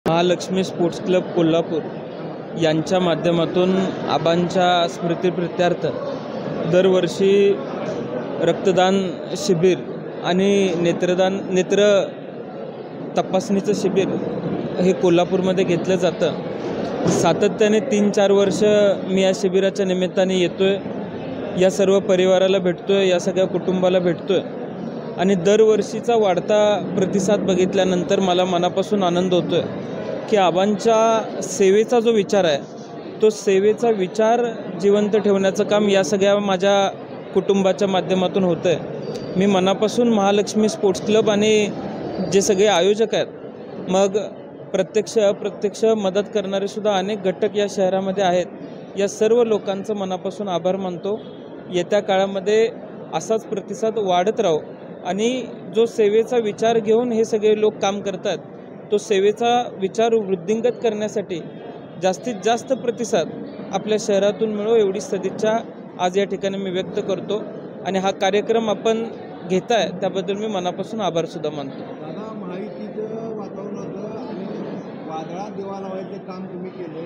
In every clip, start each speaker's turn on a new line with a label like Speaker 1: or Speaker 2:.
Speaker 1: Mahalakshmi sports club Kolhapur यांच्या माध्यमातून आबांच्या स्मृतिप्रित्यर्थ दरवर्षी रक्तदान शिबिर आणि नेत्र तपासणीचं शिबिर हे कोल्हापूरमध्ये घेतलं जातं। सातत्याने 3-4 वर्ष मी या शिबिराच्या निमित्ताने येतोय, या सर्व परिवाराला भेटतोय, या सगळ्या कुटुंबाला भेटतोय आणि दरवर्षीचा वाढता प्रतिसाद बघितल्यानंतर मला मनापासून आनंद होतोय की आबांच्या सेवेचा जो विचार आहे तो सेवेचा विचार जिवंत ठेवण्याचं काम या सगळ्या माझ्या कुटुंबाच्या माध्यमातून होतं आहे। मी मनापासून महालक्ष्मी स्पोर्ट्स क्लब आणि जे सगळे आयोजक आहेत, मग प्रत्यक्ष अप्रत्यक्ष मदत करणारे सुद्धा अनेक घटक या शहरामध्ये आहेत, या सर्व लोकांचं मनापासून आभार मानतो। येत्या काळामध्ये असाच प्रतिसाद वाढत राहो आणि जो सेवेचा विचार घेऊन हे सगळे लोक काम करतात तो सेवेचा विचार वृद्धिंगत करण्यासाठी जास्तीत जास्त प्रतिसाद आपल्या शहरातून मिळो एवढी सदिच्छा आज या ठिकाणी मी व्यक्त करतो आणि हा कार्यक्रम आपण घेताय त्याबद्दल मी मनापासून आभार सुद्धा मानतो।
Speaker 2: दादा, महायुतीचं वातावरण होतं आणि वादळात दिवा लावायचं काम तुम्ही केलं,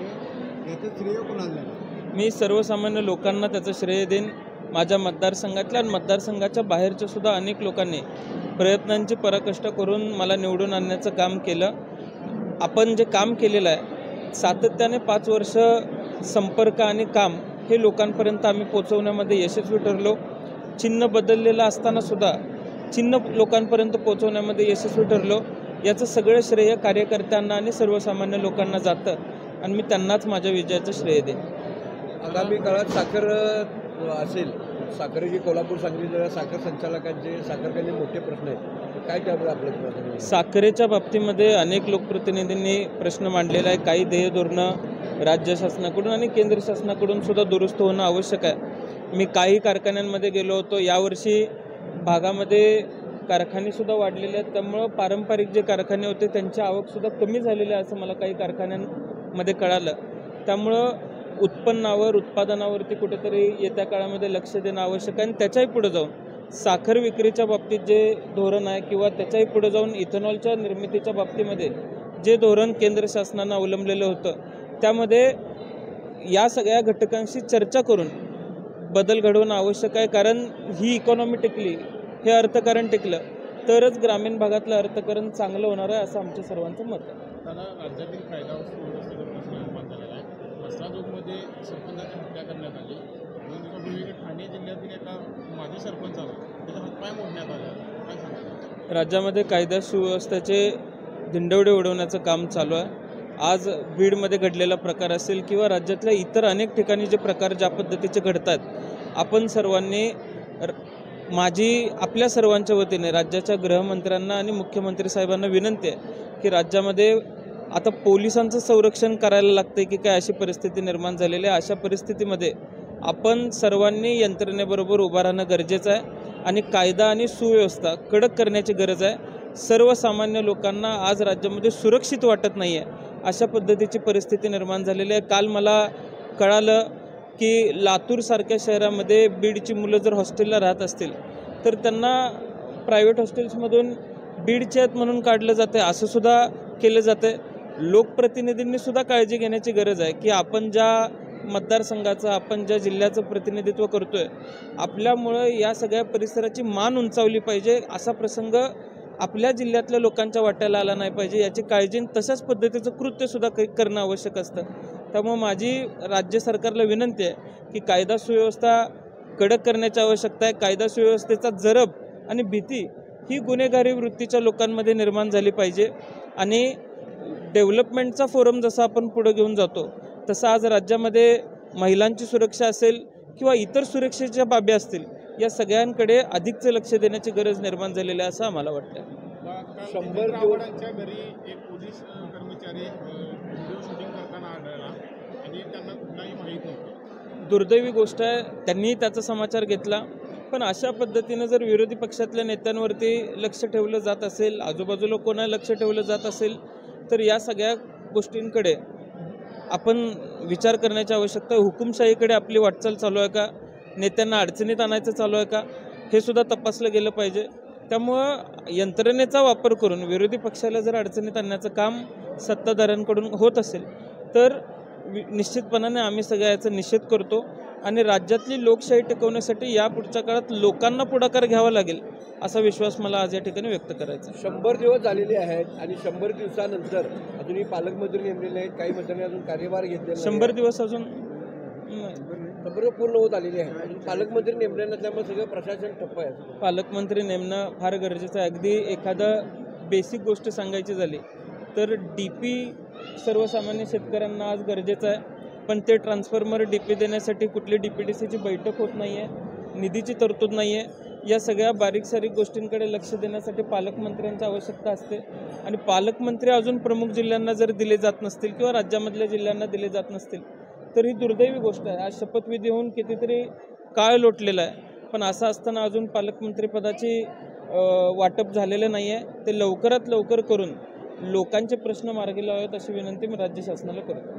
Speaker 2: याचं श्रेय कोणाला?
Speaker 1: मी सर्वसामान्य लोकांना त्याचं श्रेय देईन। माझ्या मतदारसंघातल्या आणि मतदारसंघाच्या बाहेरच्या सुद्धा अनेक लोकांनी प्रयत्नांची पराकष्ट करून मला निवडून आणण्याचं काम केलं। आपण जे काम केलेलं आहे सातत्याने 5 वर्ष संपर्क आणि काम हे लोकांपर्यंत आम्ही पोहोचवण्यामध्ये यशस्वी ठरलो। चिन्ह बदललेलं असताना सुद्धा चिन्ह लोकांपर्यंत पोहोचवण्यामध्ये यशस्वी ठरलो। याचं सगळं श्रेय कार्यकर्त्यांना आणि सर्वसामान्य लोकांना जातं आणि मी त्यांनाच माझ्या विजयाचं श्रेय देईन।
Speaker 2: आगामी काळात साखर असेल, साखरेची कोल्हापूर सांगली जिल्ह्यात साखर संचालकांचे साखरकारचे मोठे प्रश्न आहेत, काय त्याबद्दल आपलं?
Speaker 1: साखरेच्या बाबतीमध्ये अनेक लोकप्रतिनिधींनी प्रश्न मांडलेला आहे। काही ध्येय धोरणं राज्य शासनाकडून आणि केंद्र शासनाकडून सुद्धा दुरुस्त होणं आवश्यक आहे। मी काही कारखान्यांमध्ये गेलो होतो, यावर्षी भागामध्ये कारखानेसुद्धा वाढलेले आहेत, त्यामुळं पारंपरिक जे कारखाने होते त्यांची आवकसुद्धा कमी झालेली आहे असं मला काही कारखान्यांमध्ये कळालं। त्यामुळं उत्पन्नावर उत्पादनावरती कुठेतरी येत्या काळामध्ये लक्ष देणं आवश्यक आहे आणि त्याच्याही पुढे जाऊन साखर विक्रीच्या बाबतीत जे धोरण आहे किंवा त्याच्याही पुढे जाऊन इथेनॉलच्या निर्मितीच्या बाबतीमध्ये जे धोरण केंद्र शासनानं अवलंबलेलं होतं त्यामध्ये या सगळ्या घटकांशी चर्चा करून बदल घडवणं आवश्यक आहे। कारण ही इकॉनॉमी टिकली, हे अर्थकारण टिकलं तरच ग्रामीण भागातलं अर्थकारण चांगलं होणार आहे असं आमच्या सर्वांचं मत आहे।
Speaker 3: राज्यातील कायदा सुव्यवस्थेचा प्रश्न निर्माण झालेला आहे। वस्त्राजोगमध्ये सरपंचाची हत्या करण्यात आली। 2 दिवसापूर्वी ठाणे जिल्ह्यातील एका माजी सरपंचाला त्याचा हातपाय मोडण्यात आला, काय सांगता?
Speaker 1: राज्यामध्ये कायदा सुव्यवस्थेचे धिंडवडे उडवण्याचं काम चालू आहे। आज बीडमध्ये घडलेला प्रकार असेल किंवा राज्यातल्या इतर अनेक ठिकाणी जे प्रकार ज्या पद्धतीचे घडतात, आपण सर्वांनी आपल्या सर्वांच्या वतीने राज्याच्या गृहमंत्र्यांना आणि मुख्यमंत्री साहेबांना विनंती आहे की राज्यामध्ये आता पोलिसांचं संरक्षण करायला लागतं की काय अशी परिस्थिती निर्माण झालेली आहे। अशा परिस्थितीमध्ये आपण सर्वांनी यंत्रणेबरोबर उभं राहणं गरजेचं आहे आणि कायदा आणि सुव्यवस्था कडक करण्याची गरज आहे। सर्वसामान्य लोकांना आज राज्यामध्ये सुरक्षित वाटत नाही आहे, अशा पद्धतीची परिस्थिती निर्माण झालेली आहे। काल मला कळालं की लातूरसारख्या शहरामध्ये बीडची मुलं जर हॉस्टेलला राहत असतील तर त्यांना प्रायव्हेट हॉस्टेल्समधून बीडचे आहेत म्हणून काढलं जातं आहे, असं सुद्धा केलं जातं आहे। लोकप्रतिनिधींनी सुद्धा काळजी घेण्याची गरज आहे की आपण ज्या मतदारसंघाचं आपण ज्या जिल्ह्याचं प्रतिनिधित्व करतोय आपल्यामुळं या सगळ्या परिसराची मान उंचावली पाहिजे, असा प्रसंग आपल्या जिल्ह्यातल्या लोकांच्या वाट्याला आला नाही पाहिजे याची काळजी तशाच पद्धतीचं कृत्यसुद्धा करणं आवश्यक असतं। त्यामुळे माझी राज्य सरकारला विनंती आहे की कायदा सुव्यवस्था कडक करण्याची आवश्यकता आहे। कायदा सुव्यवस्थेचा जरब आणि भीती ही गुन्हेगारी वृत्तीच्या लोकांमध्ये निर्माण झाली पाहिजे आणि डेव्हलपमेंटचा फोरम जसा आपण पुढे घेऊन जातो तसं आज राज्यामध्ये महिलांची सुरक्षा असेल किंवा इतर सुरक्षेच्या बाबी असतील या सगळ्यांकडे अधिकचं लक्ष देण्याची गरज निर्माण झालेली आहे असं आम्हाला वाटतं।
Speaker 3: 100 रावणांच्या घरी एक पोलीस कर्मचारी व्हिडिओ शूटिंग करताना आढळला आणि त्यांना कुठलाही माहीत नव्हतं।
Speaker 1: दुर्दैवी गोष्ट आहे, त्यांनी त्याचा समाचार घेतला, पण अशा पद्धतीनं जर विरोधी पक्षातल्या नेत्यांवरती लक्ष ठेवलं जात असेल, आजूबाजूला कोणा लक्ष ठेवलं जात असेल तर या सगळ्या गोष्टींकडे आपण विचार करण्याची आवश्यकता आहे। हुकुमशाहीकडे आपली वाटचाल चालू आहे का, नेत्यांना अडचणीत आणायचं चालू आहे का, हे सुद्धा तपासलं गेलं पाहिजे। त्यामुळं यंत्रणेचा वापर करून विरोधी पक्षाला जर अडचणीत आणण्याचं काम सत्ताधाऱ्यांकडून होत असेल तर निश्चितपणाने आम्ही सगळ्या याचा निषेध करतो आणि राज्यातली लोकशाही टिकवण्यासाठी या पुढच्या काळात लोकांना पुढाकार घ्यावा लागेल असा विश्वास मला आज या ठिकाणी व्यक्त करायचा आहे.
Speaker 2: 100 दिवस झालेले आहेत आणि 100 दिवसानंतर अजूनही पालकमंत्री नेमलेले आहेत, काही मंत्र्यांनी अजून कार्यभार घेतलेला
Speaker 1: 100 दिवस अजून
Speaker 2: 100 पूर्ण होत आलेले आहेत, अजून पालकमंत्री नेमले नसल्यामुळे सगळं प्रशासन ठप्प आहे.
Speaker 1: पालकमंत्री नेमणं फार गरजेचं आहे. अगदी एखादं बेसिक गोष्ट सांगायची झाली तर DP सर्वसामान्य शेतकऱ्यांना आज गरजेचं आहे, पण ते ट्रान्सफॉर्मर DP देण्यासाठी कुठली DPDCची बैठक होत नाही आहे, निधीची तरतूद नाही आहे. या सगळ्या बारीक सारीक गोष्टींकडे लक्ष देण्यासाठी पालकमंत्र्यांची आवश्यकता असते आणि पालकमंत्री अजून प्रमुख जिल्ह्यांना जर दिले जात नसतील किंवा राज्यामधल्या जिल्ह्यांना दिले जात नसतील तर ही दुर्दैवी गोष्ट आहे. आज शपथविधी होऊन कितीतरी काळ लोटलेला आहे, पण असं असताना अजून पालकमंत्रीपदाची वाटप झालेलं नाही आहे. ते लवकरात लवकर करून लोकांचे प्रश्न मार्गी लावावेत अशी विनंती मी राज्य शासनाला करतो.